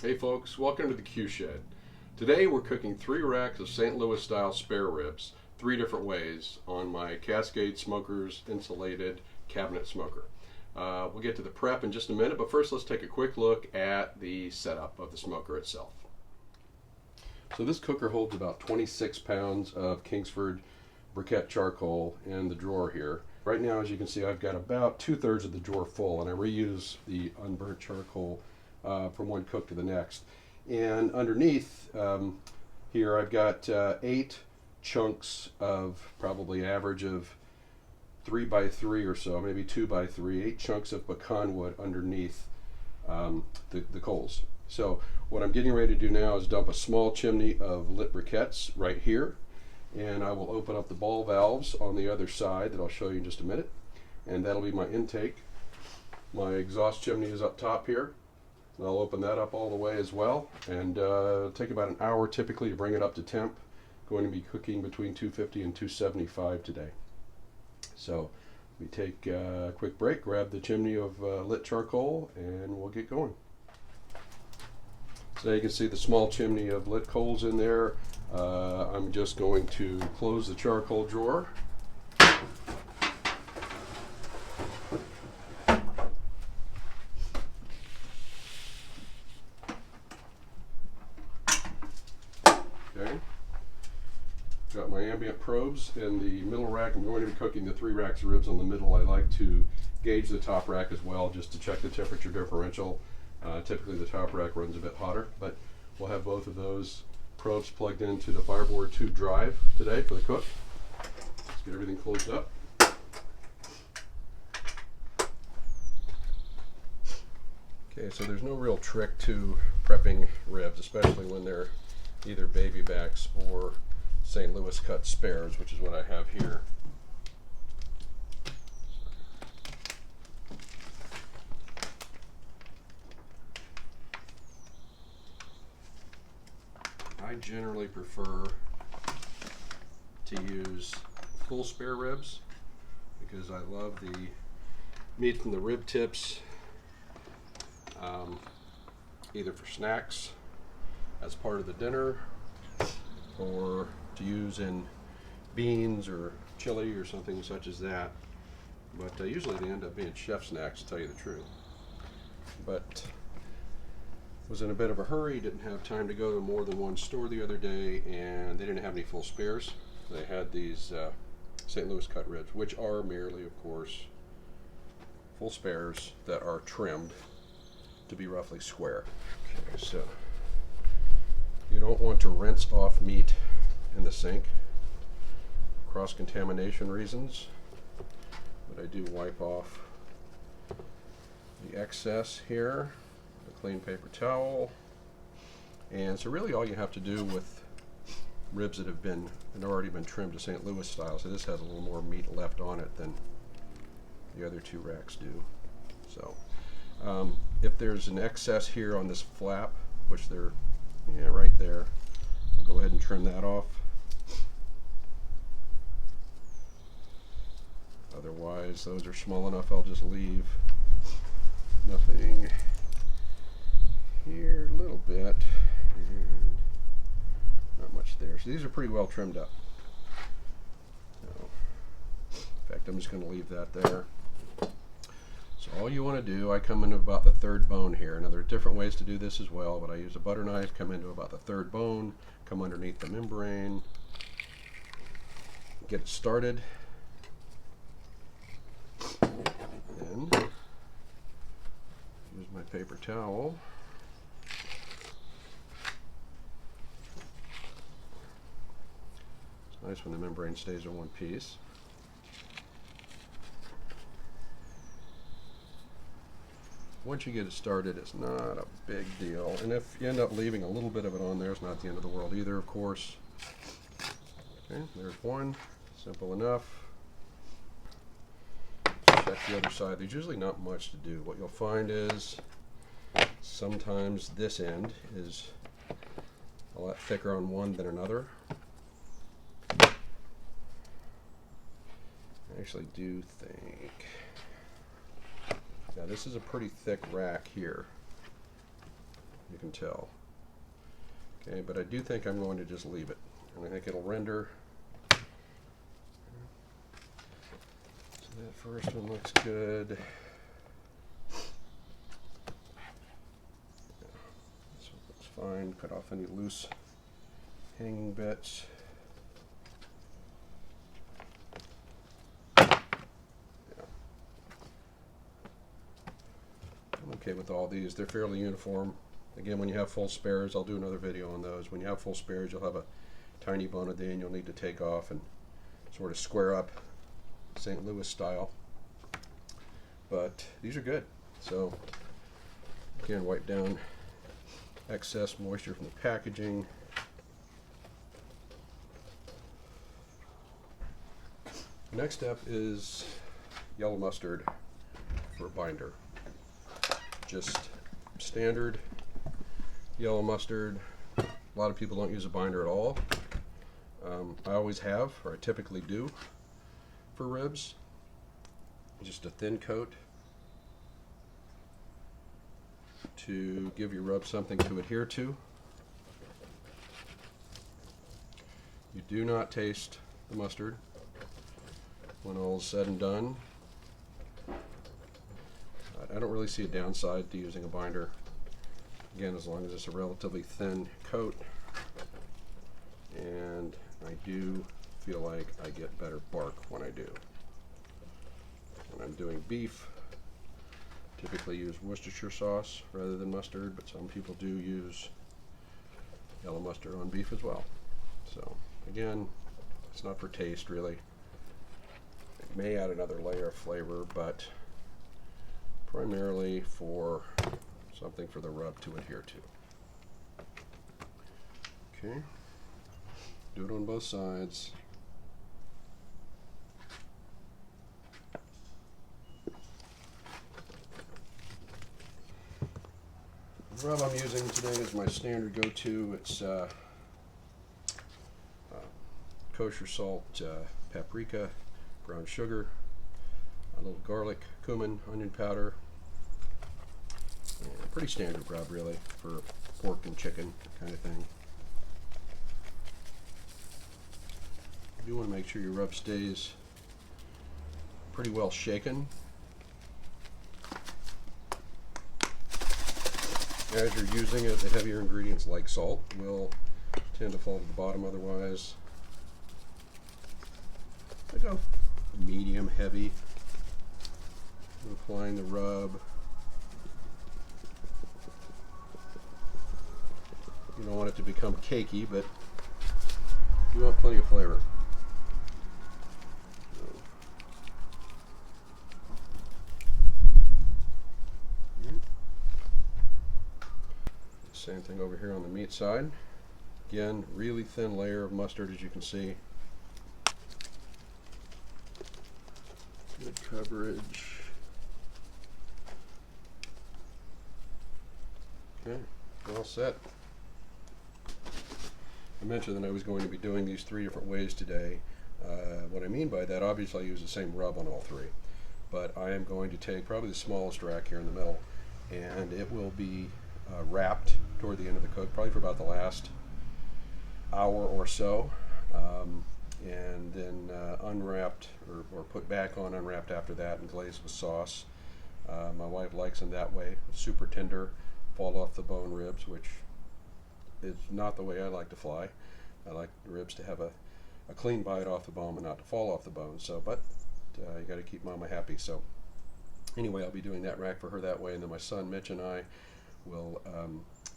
Hey folks, welcome to the Q Shed. Today we're cooking 3 racks of St. Louis style spare ribs, 3 different ways on my Cascade Smokers insulated cabinet smoker. We'll get to the prep in just a minute, but first let's take a quick look at the setup of the smoker itself. So this cooker holds about 26 pounds of Kingsford briquette charcoal in the drawer here. Right now, as you can see, I've got about 2/3 of the drawer full, and I reuse the unburnt charcoal from one cook to the next. And underneath here I've got 8 chunks of probably average of 3 by 3 or so, maybe 2 by 3, 8 chunks of pecan wood underneath the coals. So what I'm getting ready to do now is dump a small chimney of lit briquettes right here, and I will open up the ball valves on the other side that I'll show you in just a minute, and that'll be my intake. My exhaust chimney is up top here. I'll open that up all the way as well, and take about an hour typically to bring it up to temp. Going to be cooking between 250 and 275 today. So we take a quick break, grab the chimney of lit charcoal, and we'll get going. So you can see the small chimney of lit coals in there. I'm just going to close the charcoal drawer. Okay. Got my ambient probes in the middle rack. I'm going to be cooking the 3 racks of ribs on the middle. I like to gauge the top rack as well, just to check the temperature differential. Typically the top rack runs a bit hotter, but we'll have both of those probes plugged into the Fireboard 2 drive today for the cook. Let's get everything closed up. Okay, so there's no real trick to prepping ribs, especially when they're either baby backs or St. Louis cut spares, which is what I have here. I generally prefer to use full spare ribs because I love the meat from the rib tips, either for snacks as part of the dinner or to use in beans or chili or something such as that. But usually they end up being chef snacks, to tell you the truth. But was in a bit of a hurry, didn't have time to go to more than one store the other day, and they didn't have any full spares. They had these St. Louis cut ribs, which are merely, of course, full spares that are trimmed to be roughly square. Okay, so you don't want to rinse off meat in the sink, cross-contamination reasons, but I do wipe off the excess here. Clean paper towel. And so really all you have to do with ribs that have already been trimmed to St. Louis style, so this has a little more meat left on it than the other 2 racks do. So if there's an excess here on this flap, which they're right there, I'll go ahead and trim that off. Otherwise, those are small enough, I'll just leave. Nothing here, a little bit, and not much there. So these are pretty well trimmed up. So, in fact, I'm just going to leave that there. So all you want to do, I come into about the 3rd bone here. Now there are different ways to do this as well, but I use a butter knife, come into about the 3rd bone, come underneath the membrane, get it started, then use my paper towel. It's nice when the membrane stays in one piece. Once you get it started, it's not a big deal. And if you end up leaving a little bit of it on there, it's not the end of the world either, of course. Okay, there's one. Simple enough. Check the other side. There's usually not much to do. What you'll find is sometimes this end is a lot thicker on one than another. I actually do think, now this is a pretty thick rack here. you can tell. Okay, but I do think I'm going to just leave it, and I think it'll render. So that first one looks good. This one looks fine. Cut off any loose hanging bits. Okay with all these. They're fairly uniform. Again, when you have full spares, I'll do another video on those. When you have full spares, you'll have a tiny bone at the end you'll need to take off and sort of square up St. Louis style. But these are good. So again, wipe down excess moisture from the packaging. Next step is yellow mustard for a binder. Just standard yellow mustard. A lot of people don't use a binder at all. I always have, or I typically do for ribs. Just a thin coat to give your rub something to adhere to. You do not taste the mustard when all is said and done. I don't really see a downside to using a binder. Again, as long as it's a relatively thin coat. And I do feel like I get better bark when I do. When I'm doing beef, typically use Worcestershire sauce rather than mustard, but some people do use yellow mustard on beef as well. So again, it's not for taste really. It may add another layer of flavor, but primarily for something for the rub to adhere to. Okay, do it on both sides. The rub I'm using today is my standard go-to. It's kosher salt, paprika, brown sugar, a little garlic, cumin, onion powder. Yeah, pretty standard rub really for pork and chicken kind of thing. You do want to make sure your rub stays pretty well shaken. As you're using it, the heavier ingredients like salt will tend to fall to the bottom otherwise. I go medium heavy. I'm applying the rub. You don't want it to become cakey, but you want plenty of flavor. Same thing over here on the meat side. Again, really thin layer of mustard, as you can see. Good coverage. Okay, all set. I mentioned that I was going to be doing these 3 different ways today. What I mean by that, obviously I use the same rub on all 3, but I am going to take probably the smallest rack here in the middle, and it will be wrapped toward the end of the cook, probably for about the last hour or so, and then unwrapped or put back on unwrapped after that and glazed with sauce. My wife likes them that way, super tender, fall off the bone ribs, which is not the way I like to fly. I like the ribs to have a clean bite off the bone and not to fall off the bone. So, but you got to keep Mama happy. So anyway, I'll be doing that rack for her that way, and then my son Mitch and I will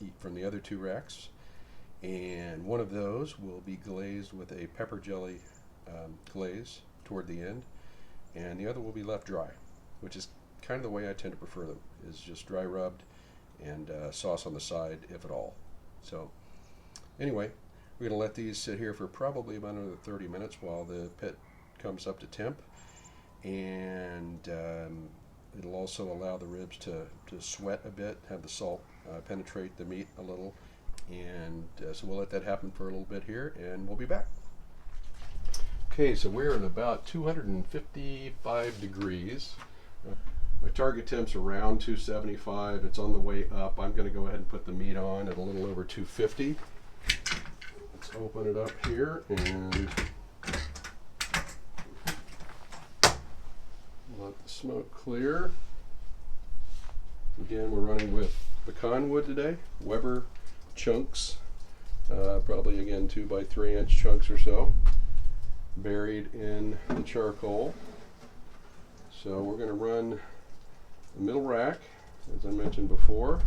eat from the other 2 racks, and one of those will be glazed with a pepper jelly glaze toward the end, and the other will be left dry, which is kind of the way I tend to prefer them, is just dry rubbed and sauce on the side if at all. So anyway, we're going to let these sit here for probably about another 30 minutes while the pit comes up to temp, and it'll also allow the ribs to sweat a bit, have the salt penetrate the meat a little, and so we'll let that happen for a little bit here, and we'll be back. Okay, so we're at about 255 degrees. My target temp's around 275. It's on the way up. I'm going to go ahead and put the meat on at a little over 250. Let's open it up here and let the smoke clear. Again, we're running with pecan wood today, Weber chunks, probably again 2 by 3 inch chunks or so, buried in the charcoal. So we're going to run the middle rack, as I mentioned before.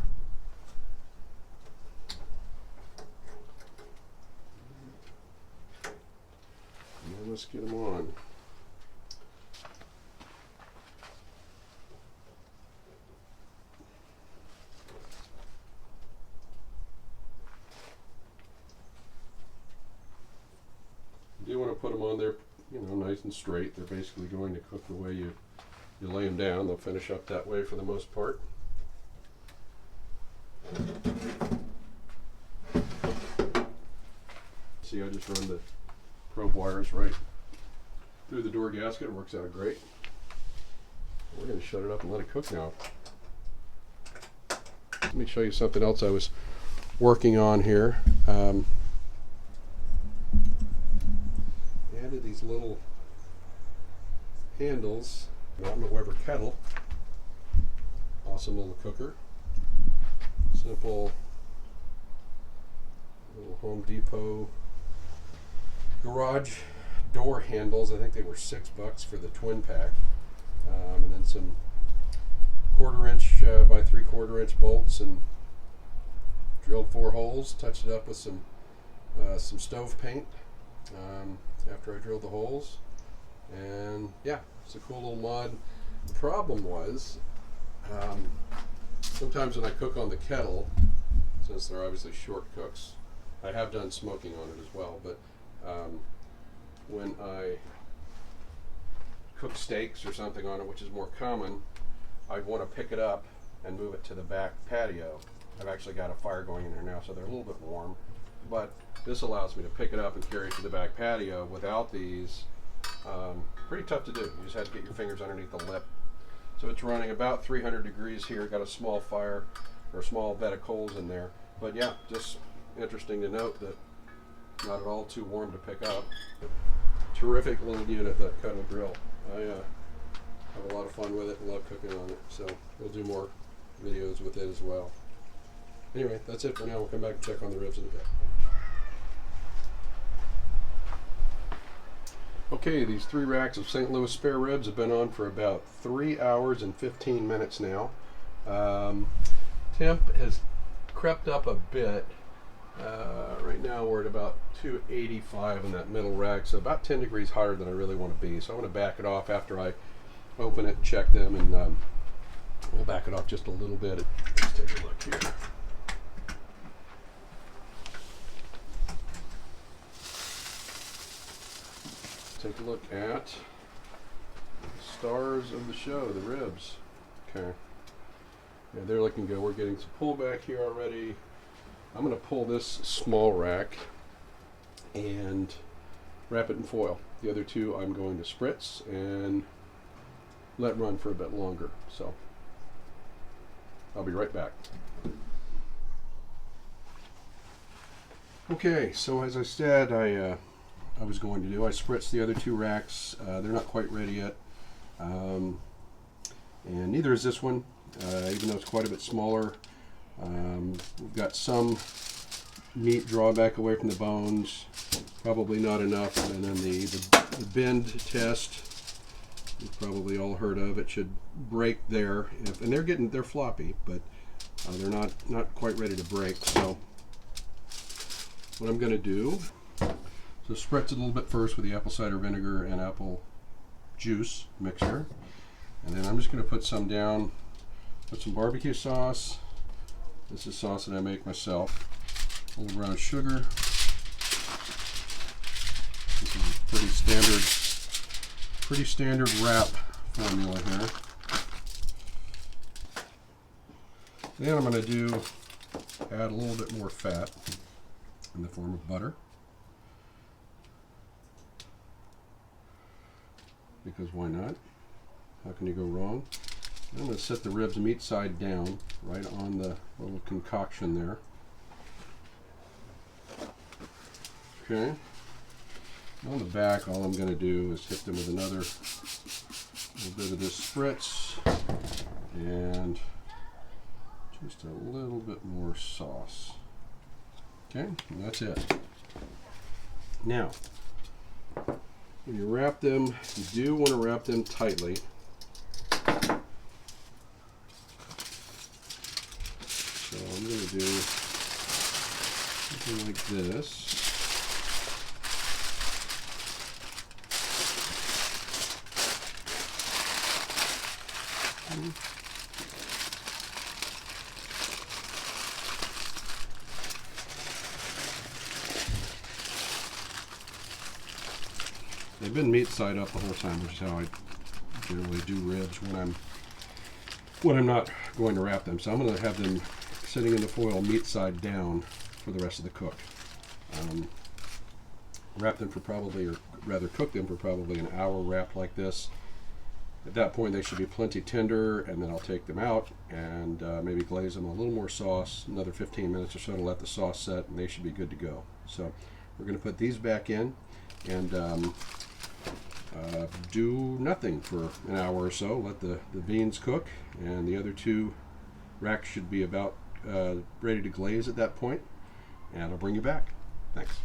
And let's get them on. You do want to put them on there, nice and straight. They're basically going to cook the way you lay them down. They'll finish up that way for the most part. See, I just run the probe wires right through the door gasket. It works out great. We're going to shut it up and let it cook now. Let me show you something else I was working on here. Added these little handles on the Weber kettle. Awesome little cooker. Simple little Home Depot garage door handles. I think they were $6 for the twin pack. And then some 1/4 inch by 3/4 inch bolts, and drilled 4 holes, touched it up with some stove paint after I drilled the holes. And yeah, it's a cool little mod. The problem was, sometimes when I cook on the kettle, since they're obviously short cooks, I have done smoking on it as well, but when I cook steaks or something on it, which is more common, I'd want to pick it up and move it to the back patio. I've actually got a fire going in there now, so they're a little bit warm, but this allows me to pick it up and carry it to the back patio without these. Pretty tough to do. You just have to get your fingers underneath the lip. So it's running about 300 degrees here. Got a small fire, or a small bed of coals in there. But yeah, just interesting to note that not at all too warm to pick up. Terrific little unit, that kettle grill. I have a lot of fun with it and love cooking on it. So we'll do more videos with it as well. Anyway, that's it for now. We'll come back and check on the ribs in a bit. Okay, these 3 racks of St. Louis spare ribs have been on for about 3 hours and 15 minutes now. Temp has crept up a bit. Right now we're at about 285 in that middle rack, so about 10 degrees hotter than I really want to be. So I'm going to back it off after I open it, check them, and we'll back it off just a little bit. Let's take a look here. Take a look at the stars of the show, the ribs. Okay. Yeah, they're looking good. We're getting some pullback here already. I'm going to pull this small rack and wrap it in foil. The other 2 I'm going to spritz and let run for a bit longer. So I'll be right back. Okay, so as I said, I was going to do, I spritzed the other 2 racks. They're not quite ready yet, and neither is this one, even though it's quite a bit smaller. We've got some meat drawback away from the bones, probably not enough. And then the bend test, you've probably all heard of. It should break there, and they're floppy, but they're not quite ready to break. So what I'm going to do, so spritz it a little bit first with the apple cider vinegar and apple juice mixture, and then I'm just going to put some down. Put some barbecue sauce. This is sauce that I make myself. A little brown sugar. This is pretty standard wrap formula here. Then I'm going to add a little bit more fat in the form of butter, because why not? How can you go wrong? I'm going to set the ribs meat side down right on the little concoction there. Okay. On the back, all I'm going to do is hit them with another little bit of this spritz and just a little bit more sauce. Okay, and that's it. Now, when you wrap them, you do want to wrap them tightly. So I'm going to do something like this. They've been meat side up the whole time, which is how I generally do ribs when I'm not going to wrap them. So I'm going to have them sitting in the foil meat side down for the rest of the cook. Wrap them for probably, or rather cook them for probably an hour wrapped like this. At that point they should be plenty tender, and then I'll take them out and maybe glaze them with a little more sauce, another 15 minutes or so to let the sauce set, and they should be good to go. So we're going to put these back in and do nothing for an hour or so. Let the beans cook, and the other two racks should be about ready to glaze at that point, and I'll bring you back. Thanks.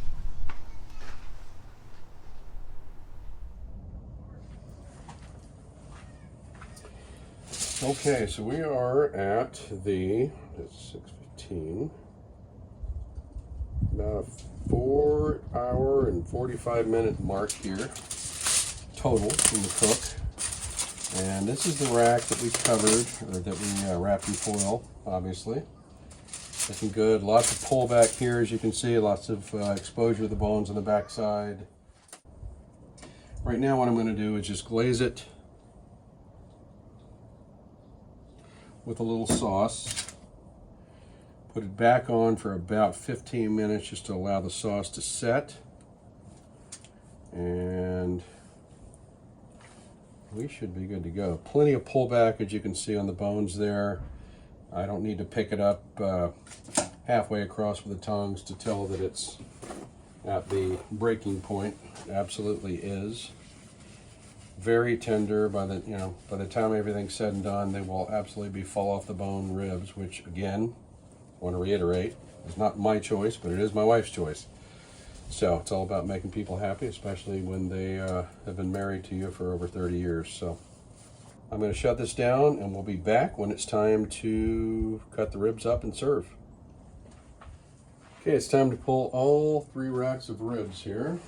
Okay, so we are at it's 6:15, about a 4-hour and 45-minute mark here total in the cook. And this is the rack that we covered, or that we wrapped in foil, obviously. Looking good. Lots of pullback here, as you can see. Lots of exposure to the bones on the back side. Right now what I'm going to do is just glaze it with a little sauce. Put it back on for about 15 minutes just to allow the sauce to set. And we should be good to go. Plenty of pullback, as you can see on the bones there. I don't need to pick it up halfway across with the tongs to tell that it's at the breaking point. It absolutely is. Very tender. By the time everything's said and done, they will absolutely be fall off the bone ribs, which again, I want to reiterate, is not my choice, but it is my wife's choice. So it's all about making people happy, especially when they have been married to you for over 30 years. So I'm going to shut this down, and we'll be back when it's time to cut the ribs up and serve. Okay, it's time to pull all 3 racks of ribs here.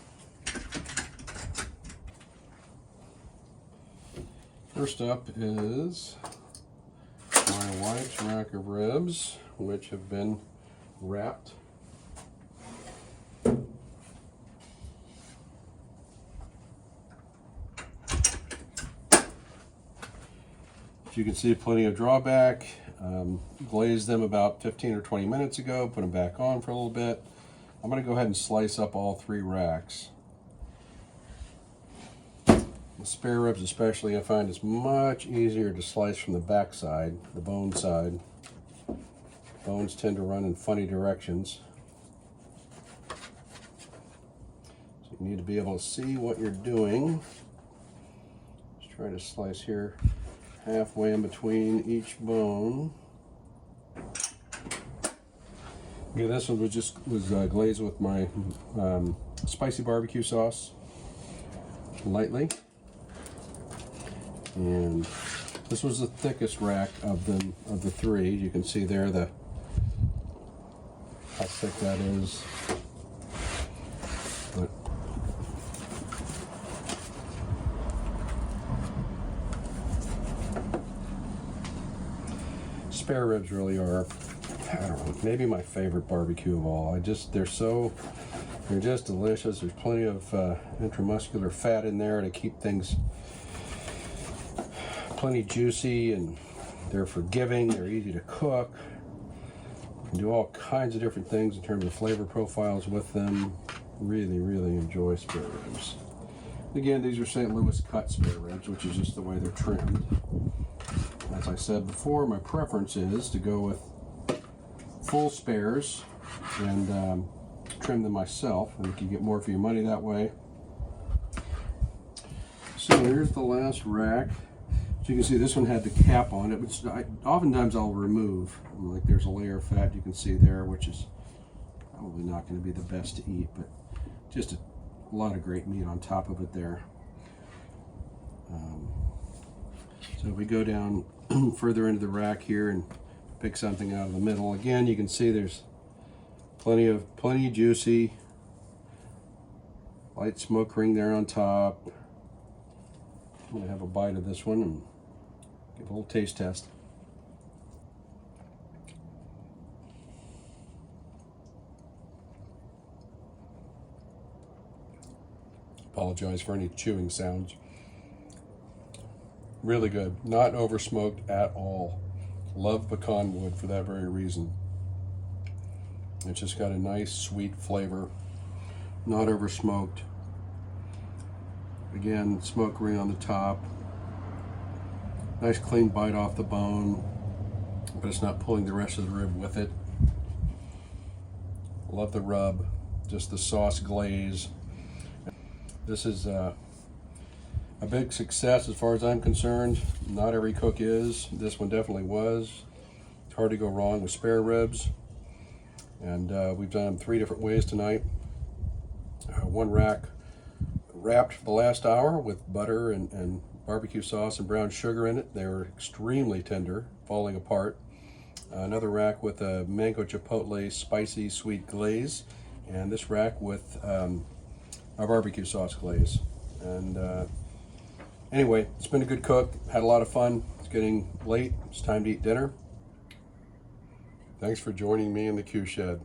First up is my wife's rack of ribs, which have been wrapped. As you can see, plenty of drawback. Glazed them about 15 or 20 minutes ago, put them back on for a little bit. I'm going to go ahead and slice up all 3 racks. The spare ribs especially, I find it's much easier to slice from the back side, the bone side. Bones tend to run in funny directions. So you need to be able to see what you're doing. Just try to slice here halfway in between each bone. Okay, this one was glazed with my spicy barbecue sauce, lightly. And this was the thickest rack of the 3. You can see there how thick that is. But spare ribs really are, I don't know, maybe my favorite barbecue of all. They're just delicious. There's plenty of intramuscular fat in there to keep things plenty juicy, and they're forgiving. They're easy to cook. You can do all kinds of different things in terms of flavor profiles with them. Really, really enjoy spare ribs. Again, these are St. Louis cut spare ribs, which is just the way they're trimmed. As I said before, my preference is to go with full spares and trim them myself, and you can get more for your money that way. So here's the last rack. So you can see this one had the cap on it, which oftentimes I'll remove. Like there's a layer of fat you can see there, which is probably not going to be the best to eat, but just a lot of great meat on top of it there. So we go down further into the rack here and pick something out of the middle. Again, you can see there's plenty juicy, light smoke ring there on top. I'm gonna have a bite of this one and give a little taste test. Apologize for any chewing sounds. Really good, not over smoked at all. Love pecan wood for that very reason. It's just got a nice sweet flavor, not over smoked. Again, smoke ring on the top. Nice clean bite off the bone, but it's not pulling the rest of the rib with it. Love the rub, just the sauce glaze. This is a big success as far as I'm concerned. Not every cook is. This one definitely was. It's hard to go wrong with spare ribs. And we've done them 3 different ways tonight. One rack wrapped for the last hour with butter and barbecue sauce and brown sugar in it. They were extremely tender, falling apart. Another rack with a mango chipotle spicy sweet glaze. And this rack with our barbecue sauce glaze. And anyway, it's been a good cook. Had a lot of fun. It's getting late. It's time to eat dinner. Thanks for joining me in the Q Shed.